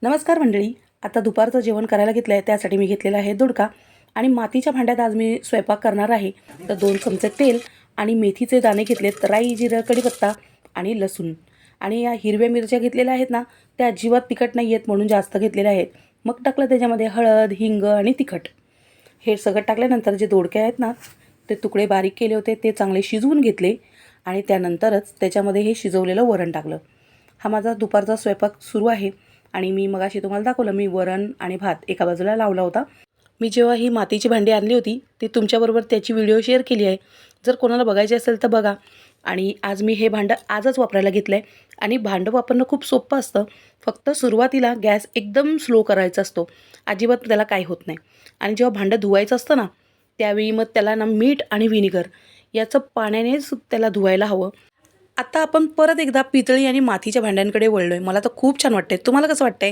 नमस्कार मंडळी. आता दुपारचं जेवण करायला घेतलं आहे, त्यासाठी मी घेतलेला आहे दोडका आणि मातीच्या भांड्यात आज मी स्वयंपाक करणार आहे. तर 2 चमचे तेल आणि मेथीचे दाणे घेतलेत, राई, जिरं, कढीपत्ता आणि लसूण आणि या हिरव्या मिरच्या घेतलेल्या आहेत ना, त्या अजिबात तिखट नाही आहेत म्हणून जास्त घेतलेल्या आहेत. मग टाकलं त्याच्यामध्ये हळद, हिंग आणि तिखट. हे सगळं टाकल्यानंतर जे दोडके आहेत ना, ते तुकडे बारीक केले होते ते चांगले शिजवून घेतले आणि त्यानंतरच त्याच्यामध्ये हे शिजवलेलं वरण टाकलं. हा माझा दुपारचा स्वयंपाक सुरू आहे आणि मी मगाशी तुम्हाला दाखवलं, मी वरण आणि भात एका बाजूला लावला होता. मी जेव्हा ही मातीची भांडी आणली होती ते तुमच्याबरोबर त्याची व्हिडिओ शेअर केली आहे. जर कोणाला बघायची असेल तर बघा. आणि आज मी हे भांडं आजच वापरायला घेतलं आहे आणि भांडं वापरणं खूप सोपं असतं. फक्त सुरुवातीला गॅस एकदम स्लो करायचा असतो, अजिबात त्याला काही होत नाही. आणि जेव्हा भांडं धुवायचं असतं ना, त्यावेळी मग त्याला ना मीठ आणि व्हिनेगर याचं पाण्यानेच त्याला धुवायला हवं. आता आपण परत एकदा पितळी आणि मातीच्या भांड्यांकडे वळलो आहे. मला तर खूप छान वाटतंय. तुम्हाला कसं वाटतंय?